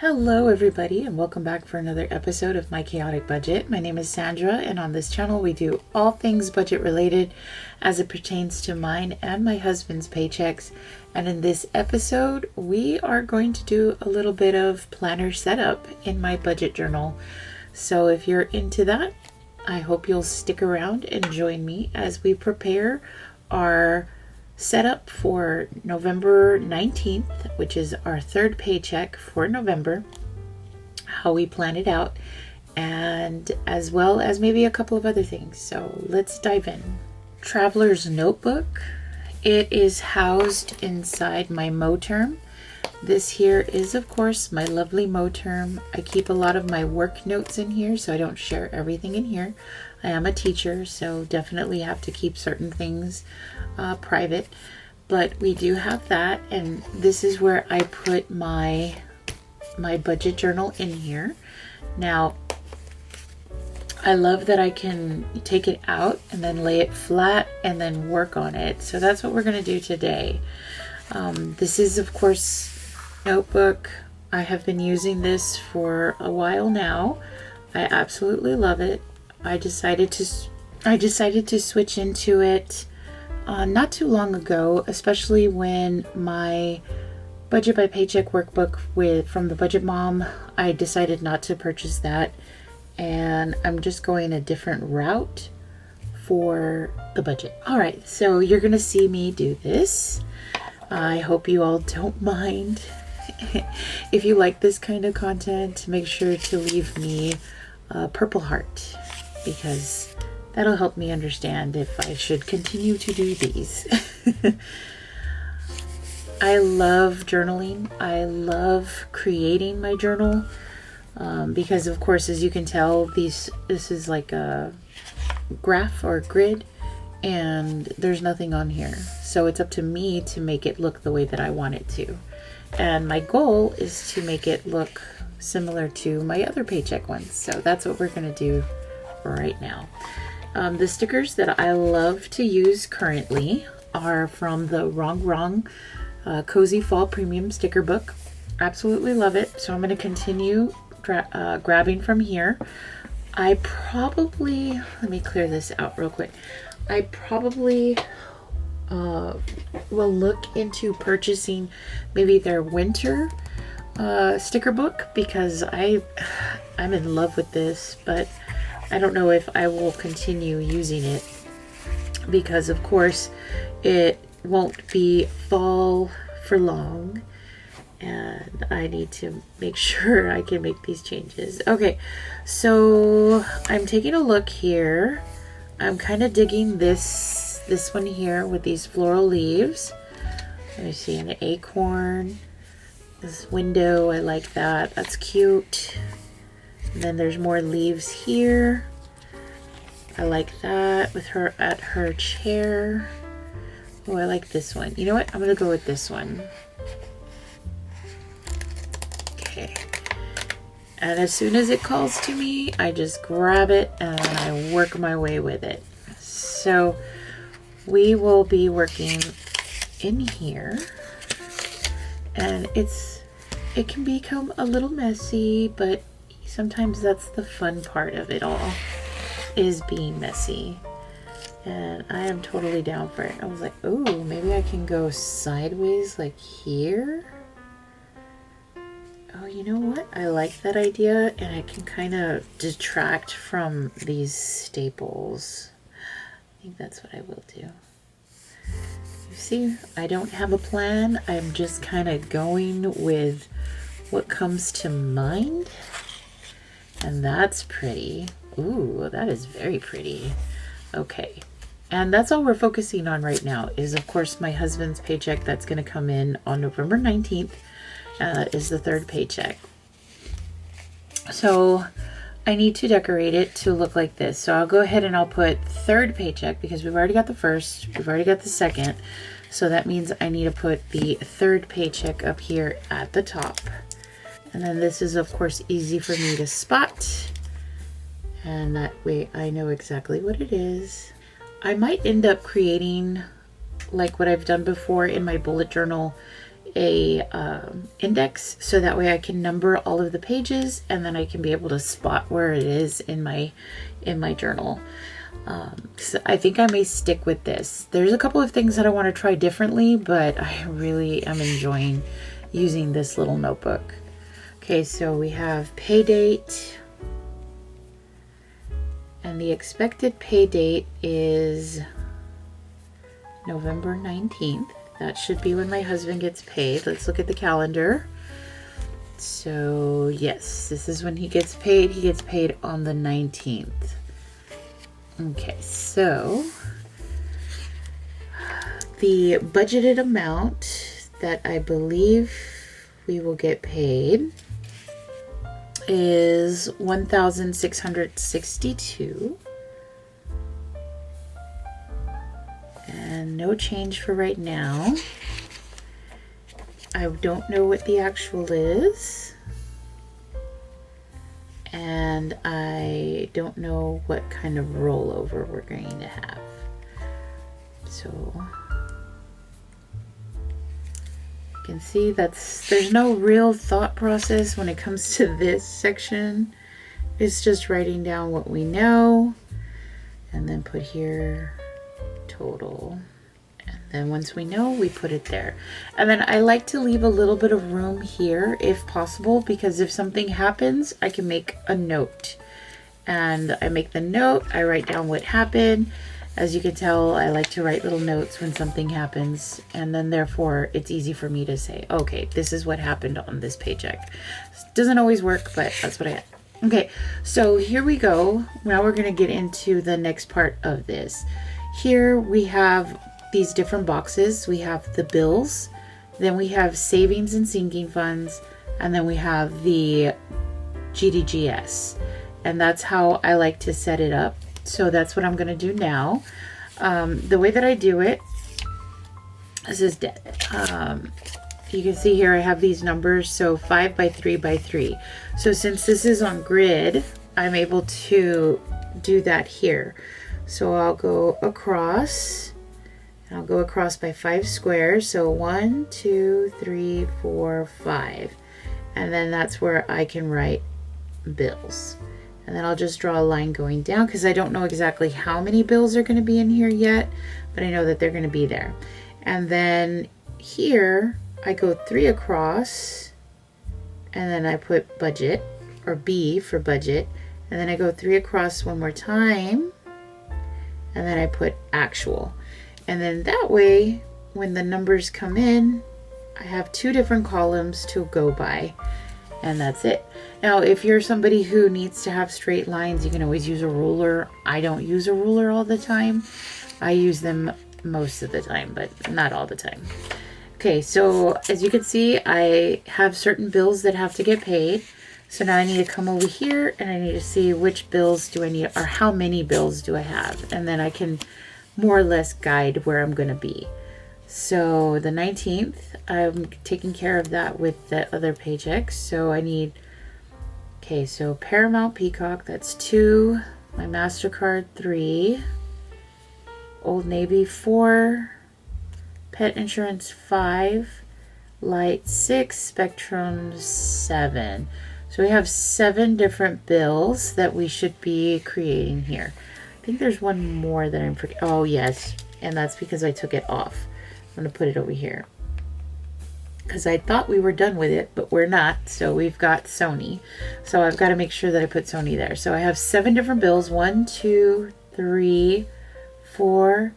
Hello everybody, and welcome back for another episode of My Chaotic Budget. My name is Sandra, and on this channel we do all things budget related as it pertains to mine and my husband's paychecks. And in this episode we are going to do a little bit of planner setup in my budget journal. So if you're into that, I hope you'll stick around and join me as we prepare our setup for November 19th, which is our third paycheck for November, how we plan it out, and as well as maybe a couple of other things. So let's dive in. Traveler's notebook. It is housed inside my Moterm. This here is of course my lovely Moterm. I keep a lot of my work notes in here, so I don't share everything in here. I am a teacher, so definitely have to keep certain things private, but we do have that, and this is where I put my budget journal in here. Now I love that I can take it out and then lay it flat and then work on it. So that's what we're going to do today. This is of course notebook. I have been using this for a while now. I absolutely love it. I decided to switch into it not too long ago, especially when my Budget by Paycheck workbook from the Budget Mom, I decided not to purchase that, and I'm just going a different route for the budget. All right, so you're gonna see me do this. I hope you all don't mind. If you like this kind of content, make sure to leave me a purple heart, because that'll help me understand if I should continue to do these. I love journaling. I love creating my journal because of course, as you can tell, this is like a graph or grid, and there's nothing on here. So it's up to me to make it look the way that I want it to. And my goal is to make it look similar to my other paycheck ones. So that's what we're going to do right now. The stickers that I love to use currently are from the Wrong Cozy Fall Premium Sticker Book. Absolutely love it. So I'm going to continue grabbing from here. Let me clear this out real quick. I probably will look into purchasing maybe their winter sticker book, because I'm in love with this, but I don't know if I will continue using it, because of course it won't be fall for long, and I need to make sure I can make these changes. Okay, so I'm taking a look here. I'm kind of digging this one here with these floral leaves. Let me see, an acorn. This window, I like that. That's cute. And then there's more leaves here. I like that with her at her chair. Oh, I like this one. You know what? I'm going to go with this one. Okay. And as soon as it calls to me, I just grab it and I work my way with it. So we will be working in here. And it can become a little messy, but sometimes that's the fun part of it all, is being messy. And I am totally down for it. I was like, oh, maybe I can go sideways like here. Oh, you know what? I like that idea, and I can kind of detract from these staples. I think that's what I will do. You see, I don't have a plan. I'm just kind of going with what comes to mind. And that's pretty. Ooh, that is very pretty. Okay. And that's all we're focusing on right now is, of course, my husband's paycheck that's going to come in on November 19th. Is the third paycheck. So I need to decorate it to look like this. So I'll go ahead and I'll put third paycheck, because we've already got the first, we've already got the second. So that means I need to put the third paycheck up here at the top. And then this is of course easy for me to spot. And that way I know exactly what it is. I might end up creating like what I've done before in my bullet journal, a index, so that way I can number all of the pages, and then I can be able to spot where it is in my journal. So I think I may stick with this. There's a couple of things that I want to try differently, but I really am enjoying using this little notebook. Okay, so we have pay date, and the expected pay date is November 19th. That should be when my husband gets paid. Let's look at the calendar. So yes, this is when he gets paid. He gets paid on the 19th. Okay, so the budgeted amount that I believe we will get paid is $1,662. And no change for right now. I don't know what the actual is. And I don't know what kind of rollover we're going to have. So you can see there's no real thought process when it comes to this section. It's just writing down what we know and then put here total. And then once we know, we put it there. And then I like to leave a little bit of room here if possible, because if something happens, I can make a note. And I make the note, I write down what happened. As you can tell, I like to write little notes when something happens, and then therefore it's easy for me to say, okay, this is what happened on this paycheck. Doesn't always work, but that's what I have. Okay, so here we go. Now we're going to get into the next part of this. Here we have these different boxes. We have the bills, then we have savings and sinking funds, and then we have the GDGS. And that's how I like to set it up. So that's what I'm going to do now. The way that I do it, this is dead. You can see here I have these numbers, so 5 by 3 by 3. So since this is on grid, I'm able to do that here. So I'll go across, and I'll go across by 5 squares. So 1, 2, 3, 4, 5. And then that's where I can write bills. And then I'll just draw a line going down, because I don't know exactly how many bills are going to be in here yet, but I know that they're going to be there. And then here I go 3 across, and then I put budget, or B for budget, and then I go 3 across one more time, and then I put actual. And then that way, when the numbers come in, I have 2 different columns to go by. And that's it. Now, if you're somebody who needs to have straight lines, you can always use a ruler. I don't use a ruler all the time. I use them most of the time, but not all the time. Okay, so as you can see, I have certain bills that have to get paid. So now I need to come over here and I need to see which bills do I need, or how many bills do I have. And then I can more or less guide where I'm going to be. So the 19th, I'm taking care of that with the other paychecks. So I need, okay, so Paramount Peacock, that's 2, my MasterCard 3, Old Navy 4, Pet Insurance 5, Light 6, Spectrum 7. So we have 7 different bills that we should be creating here. I think there's one more that I'm forgetting. Oh yes, and that's because I took it off. I'm going to put it over here, because I thought we were done with it, but we're not. So we've got Sony. So I've got to make sure that I put Sony there. So I have 7 different bills. 1, 2, 3, 4,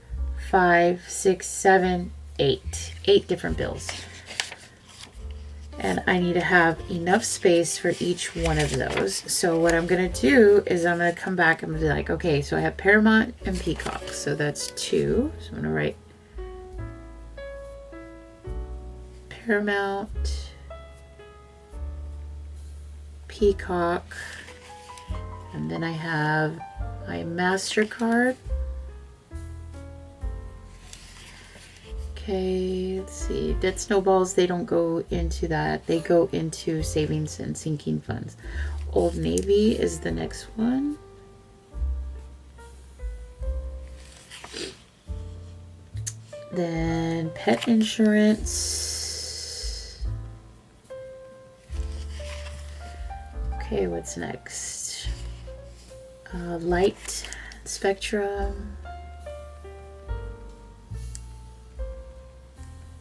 5, 6, 7, 8. 8 different bills. And I need to have enough space for each one of those. So what I'm going to do is I'm going to come back and be like, okay, so I have Paramount and Peacock. So that's 2. So I'm going to write Paramount, Peacock, and then I have my MasterCard. Okay, let's see. Debt snowballs, they don't go into that. They go into savings and sinking funds. Old Navy is the next one. Then pet insurance. Okay, what's next? Light spectrum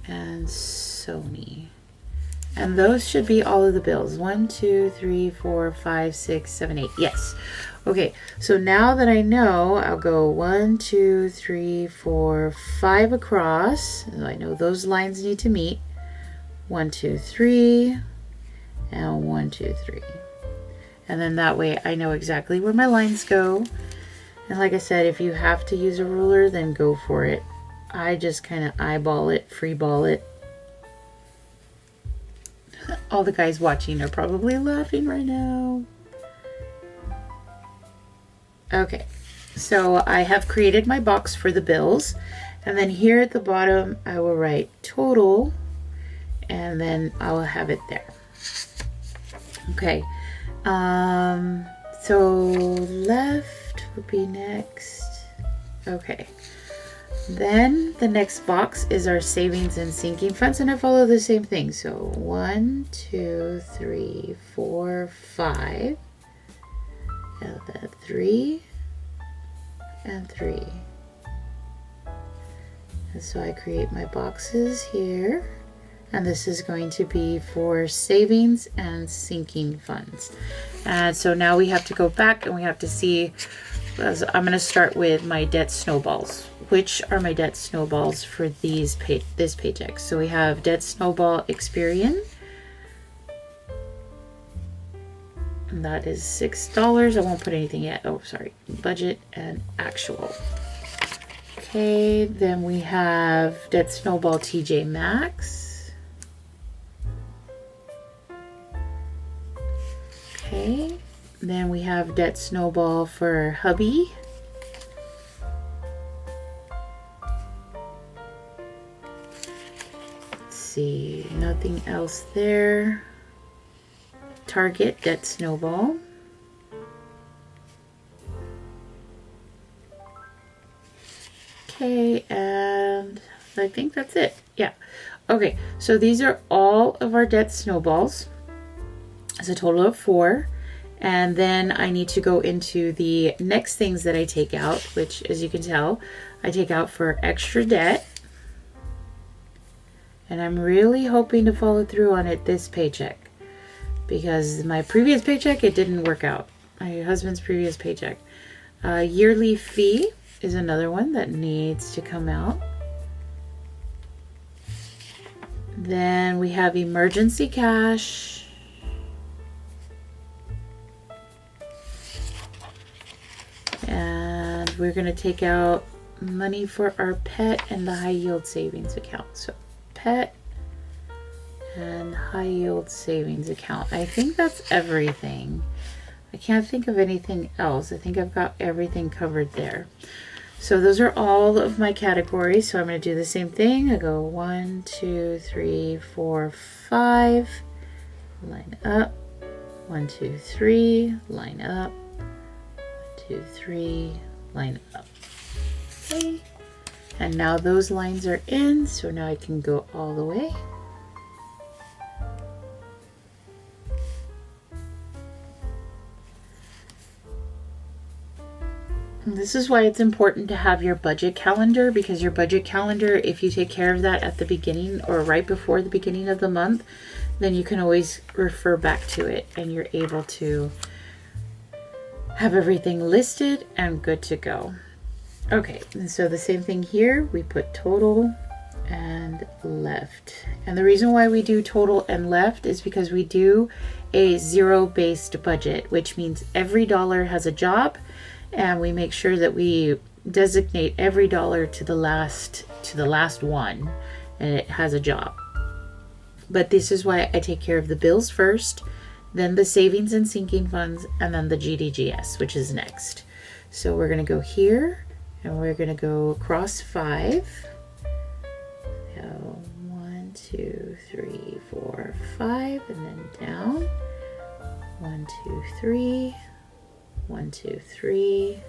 and Sony. And those should be all of the bills. 1, 2, 3, 4, 5, 6, 7, 8. Yes. Okay, so now that I know, I'll go 1, 2, 3, 4, 5 across. So I know those lines need to meet. 1, 2, 3, and 1, 2, 3. And then that way I know exactly where my lines go. And like I said, if you have to use a ruler, then go for it. I just kind of eyeball it, freeball it. All the guys watching are probably laughing right now. Okay, so I have created my box for the bills. And then here at the bottom, I will write total. And then I will have it there. Okay, so left would be next. Okay. Then the next box is our savings and sinking funds, and I follow the same thing. So 1, 2, 3, 4, 5, and then 3, and 3. And so I create my boxes here, and this is going to be for savings and sinking funds. And so now we have to go back and we have to see, I'm going to start with my debt snowballs. Which are my debt snowballs for this paycheck? So we have debt snowball Experian. And that is $6. I won't put anything yet. Oh, sorry. Budget and actual. Okay, then we have debt snowball TJ Maxx. Okay, then we have debt snowball for hubby. See, nothing else there. Target debt snowball. Okay, and I think that's it. Yeah. Okay, so these are all of our debt snowballs. It's a total of 4. And then I need to go into the next things that I take out, which, as you can tell, I take out for extra debt. And I'm really hoping to follow through on it this paycheck, because my previous paycheck, it didn't work out. My husband's previous paycheck. Yearly fee is another one that needs to come out. Then we have emergency cash. And we're going to take out money for our pet and the high yield savings account. So pet and high yield savings account. I think that's everything. I can't think of anything else. I think I've got everything covered there. So those are all of my categories. So I'm going to do the same thing. I go 1, 2, 3, 4, 5. Line up. 1, 2, 3. Line up. 1, 2, 3. Line up. Okay. And now those lines are in, so now I can go all the way. And this is why it's important to have your budget calendar, because your budget calendar, if you take care of that at the beginning or right before the beginning of the month, then you can always refer back to it and you're able to have everything listed and good to go. Okay, and so the same thing here, we put total and left. And the reason why we do total and left is because we do a zero-based budget, which means every dollar has a job, and we make sure that we designate every dollar to the last one, and it has a job. But this is why I take care of the bills first, then the savings and sinking funds, and then the GDGS, which is next. So we're going to go here. And we're going to go across 5. So 1, 2, 3, 4, 5, and then down. 1, 2, 3. 1, 2, 3.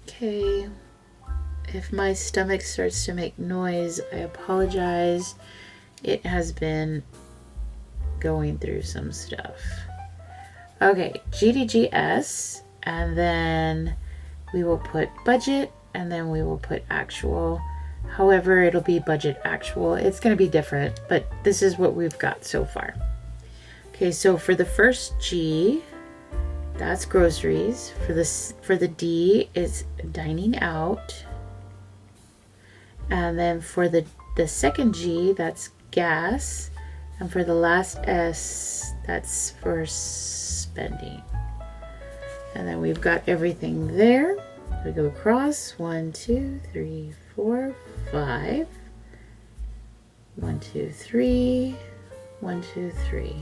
Okay. If my stomach starts to make noise, I apologize. It has been going through some stuff. Okay, GDGS, and then we will put budget, and then we will put actual. However, it'll be budget actual. It's going to be different, but this is what we've got so far. Okay, so for the first G, that's groceries. For the D, it's dining out. And then for the second G, that's gas. And for the last S, that's for spending. And then we've got everything there. We go across 1, 2, 3, 4, 5. 1, 2, 3. 1, 2, 3.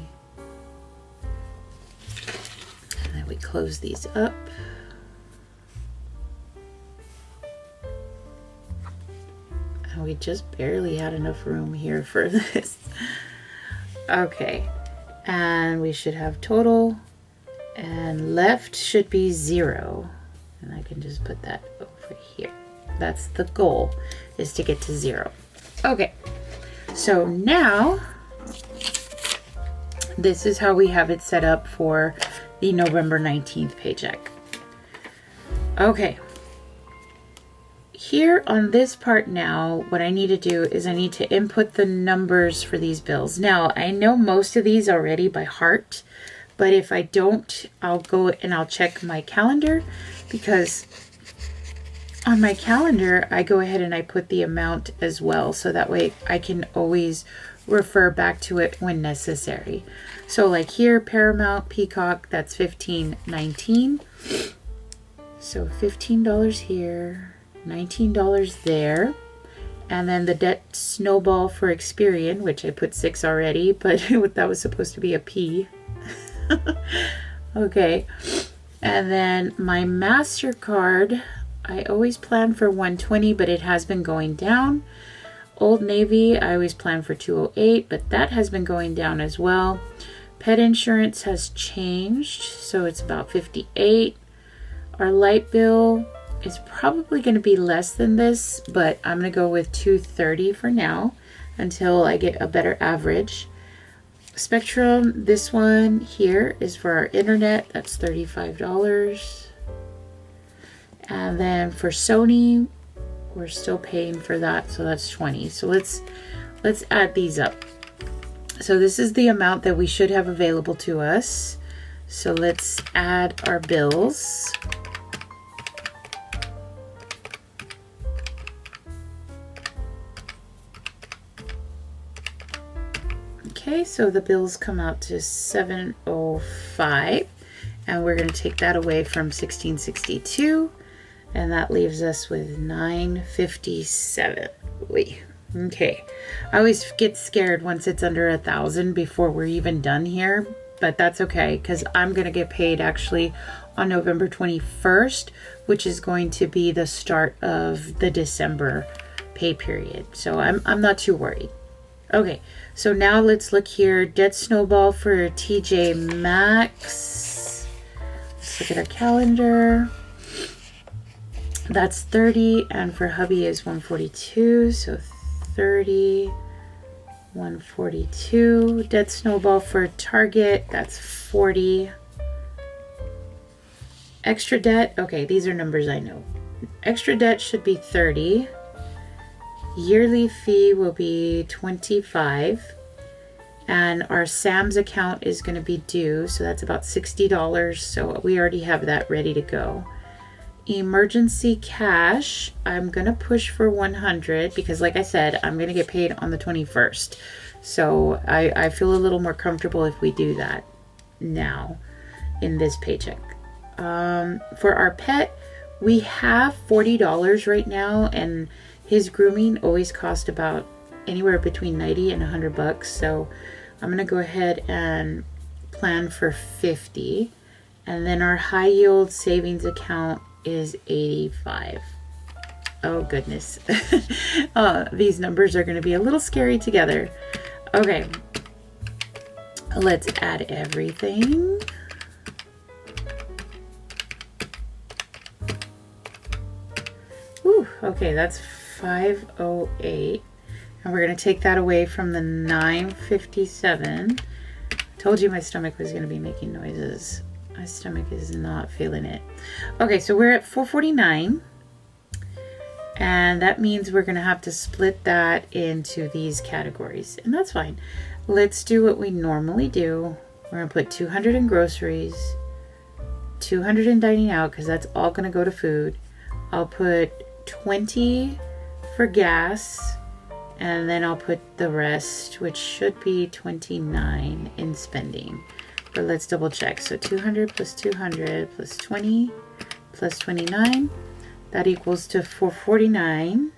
And then we close these up. And we just barely had enough room here for this. Okay, and we should have total, and left should be 0. And I can just put that over here. That's the goal, is to get to 0. Okay, so now this is how we have it set up for the November 19th paycheck. Okay, here on this part now, what I need to do is I need to input the numbers for these bills. Now, I know most of these already by heart, but if I don't, I'll go and I'll check my calendar, because on my calendar, I go ahead and I put the amount as well. So that way I can always refer back to it when necessary. So like here, Paramount, Peacock, that's $15.19. So $15 here, $19 there. And then the debt snowball for Experian, which I put 6 already, but that was supposed to be a P. Okay. And then my MasterCard, I always plan for 120, but it has been going down. Old Navy, I always plan for 208, but that has been going down as well. Pet insurance has changed, so it's about 58. Our light bill is probably going to be less than this, but I'm going to go with 230 for now until I get a better average. Spectrum, this one here is for our internet. That's $35. And then for Sony, we're still paying for that, so that's 20. So let's add these up. So this is the amount that we should have available to us. So let's add our bills. Okay, so the bills come out to $705, and we're going to take that away from 1662, and that leaves us with $957. Okay, I always get scared once it's under 1,000 before we're even done here, but that's okay, because I'm going to get paid actually on November 21st, which is going to be the start of the December pay period. So I'm not too worried. Okay, so now let's look here. Debt snowball for TJ Maxx. Let's look at our calendar. That's 30, and for hubby is 142. So 30, 142. Debt snowball for Target, that's 40. Extra debt, okay, these are numbers I know. Extra debt should be 30. Yearly fee will be 25, and our Sam's account is going to be due, so that's about $60, so we already have that ready to go. Emergency cash, I'm going to push for 100 because like I said, I'm going to get paid on the 21st, so I feel a little more comfortable if we do that now in this paycheck. For our pet, we have $40 right now, and his grooming always cost about anywhere between 90 and $100, so I'm gonna go ahead and plan for 50. And then our high yield savings account is 85. Oh goodness. These numbers are gonna be a little scary together. Okay, let's add everything. Whew, okay, that's 508, and we're going to take that away from the 957, Told you my stomach was going to be making noises. My stomach is not feeling it. Okay, so we're at $4.49. And that means we're going to have to split that into these categories. And that's fine. Let's do what we normally do. We're going to put 200 in groceries, 200 in dining out, because that's all going to go to food. I'll put 20 for gas, and then I'll put the rest, which should be 29 in spending. But let's double check. So 200 plus 200 plus 20 plus 29. That equals to $4.49,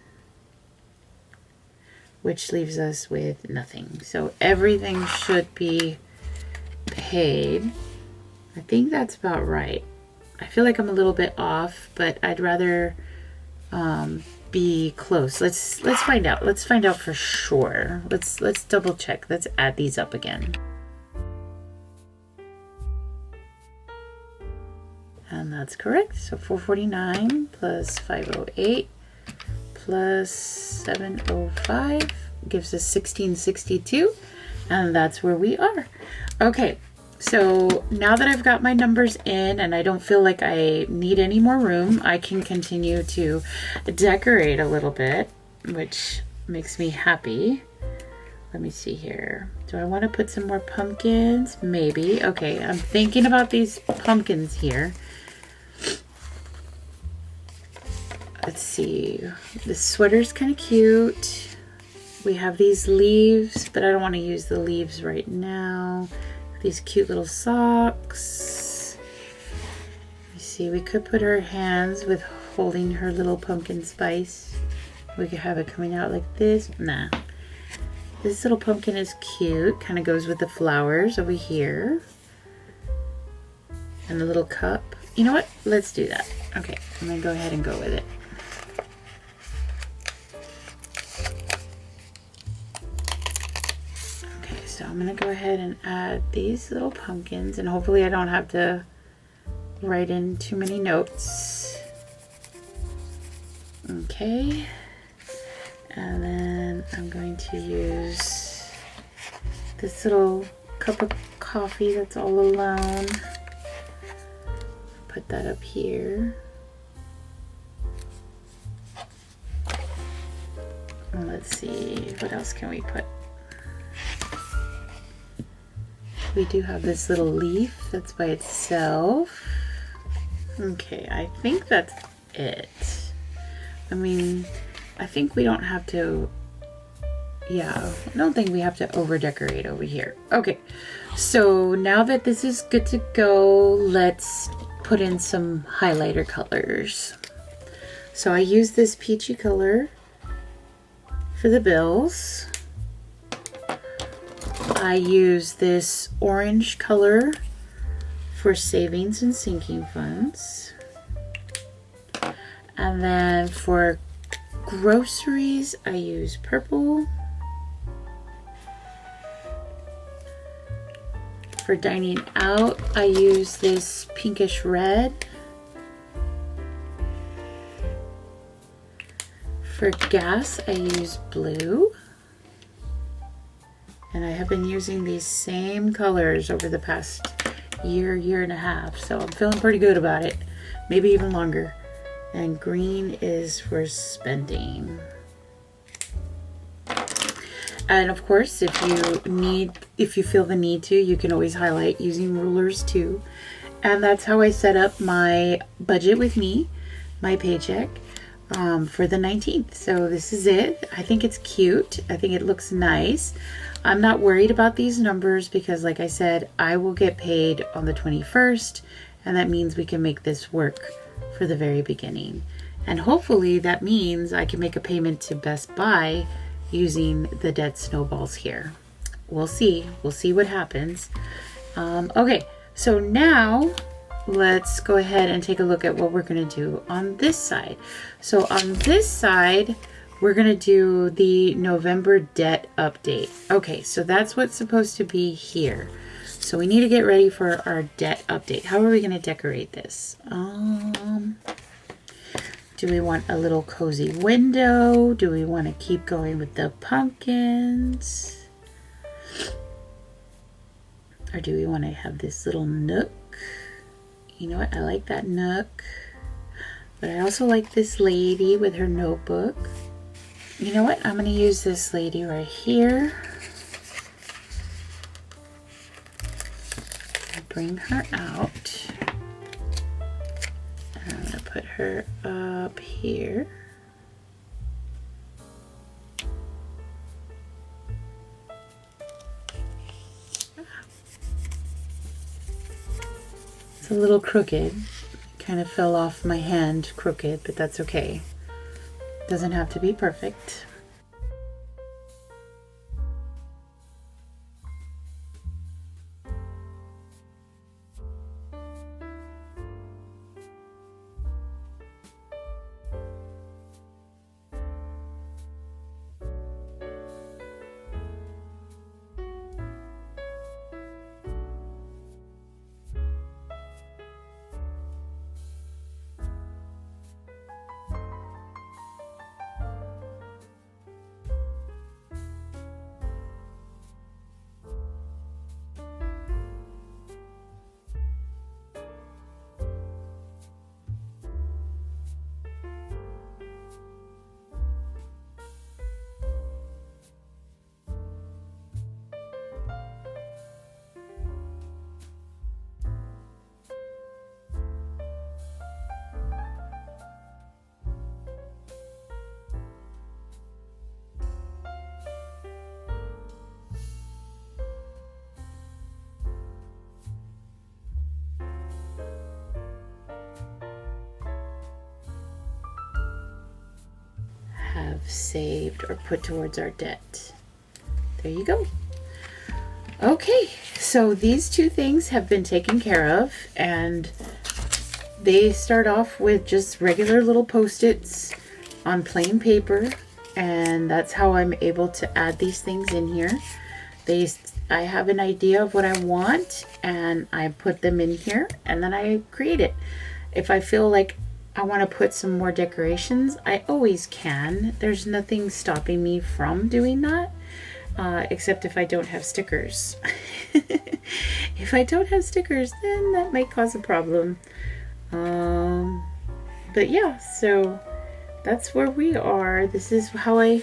which leaves us with nothing. So everything should be paid. I think that's about right. I feel like I'm a little bit off, but I'd rather be close. Let's find out. Let's find out for sure. Let's double check. Let's add these up again. And that's correct. So 449 plus 508 plus 705 gives us 1662. And that's where we are. Okay, so now that I've got my numbers in and I don't feel like I need any more room, I can continue to decorate a little bit, which makes me happy. Let me see here. Do I want to put some more pumpkins? Maybe. Okay, I'm thinking about these pumpkins here. Let's see. This sweater's kind of cute. We have these leaves, but I don't want to use the leaves right now. These cute little socks. You see, we could put her hands with holding her little pumpkin spice. We could have it coming out like this. Nah. This little pumpkin is cute. Kind of goes with the flowers over here. And the little cup. You know what? Let's do that. Okay, I'm going to go ahead and go with it. Okay, so I'm going to go ahead and add these little pumpkins, and hopefully I don't have to write in too many notes. Okay, and then I'm going to use this little cup of coffee that's all alone. Put that up here. And let's see, what else can we put? We do have this little leaf that's by itself. Okay, I think that's it. I mean, I think we don't have to, yeah, I don't think we have to over decorate over here. Okay, so now that this is good to go, let's put in some highlighter colors. So I use this peachy color for the bills. I use this orange color for savings and sinking funds. And then for groceries, I use purple. For dining out, I use this pinkish red. For gas, I use blue. And I have been using these same colors over the past year and a half. So I'm feeling pretty good about it. Maybe even longer. And green is for spending. And of course, if you feel the need to, you can always highlight using rulers too. And that's how I set up my budget with me, my paycheck, for the 19th. So this is it. I think it's cute. I think it looks nice. I'm not worried about these numbers because, like I said, I will get paid on the 21st, and that means we can make this work for the very beginning. And hopefully that means I can make a payment to Best Buy using the dead snowballs here. We'll see. We'll see what happens. Okay, so now let's go ahead and take a look at what we're going to do on this side. So on this side, we're going to do the November debt update. Okay, so that's what's supposed to be here. So we need to get ready for our debt update. How are we going to decorate this? Do we want a little cozy window? Do we want to keep going with the pumpkins? Or do we want to have this little nook? You know what? I like that nook. But I also like this lady with her notebook. You know what? I'm going to use this lady right here. Bring her out. And I'm going to put her up here. It's a little crooked. Kind of fell off my hand crooked, but that's okay. Doesn't have to be perfect. Have saved or put towards our debt. There you go. Okay, so these two things have been taken care of, and they start off with just regular little post-its on plain paper, and that's how I'm able to add these things in here. I have an idea of what I want, and I put them in here, and then I create it. If I feel like I want to put some more decorations, I always can. There's nothing stopping me from doing that, except if I don't have stickers. If I don't have stickers, then that might cause a problem. But yeah, so that's where we are. This is how I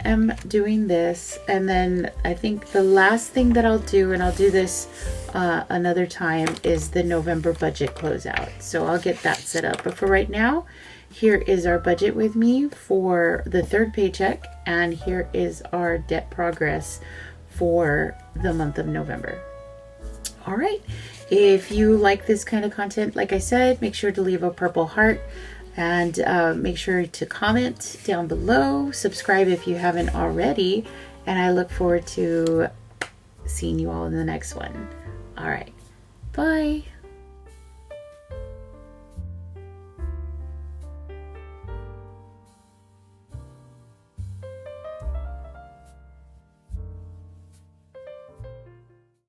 am doing this. And then I think the last thing that I'll do, and I'll do this another time, is the November budget closeout. So I'll get that set up. But for right now, here is our budget with me for the third paycheck, and here is our debt progress for the month of November. All right. If you like this kind of content, like I said, make sure to leave a purple heart, and make sure to comment down below. Subscribe if you haven't already, and I look forward to seeing you all in the next one. All right. Bye.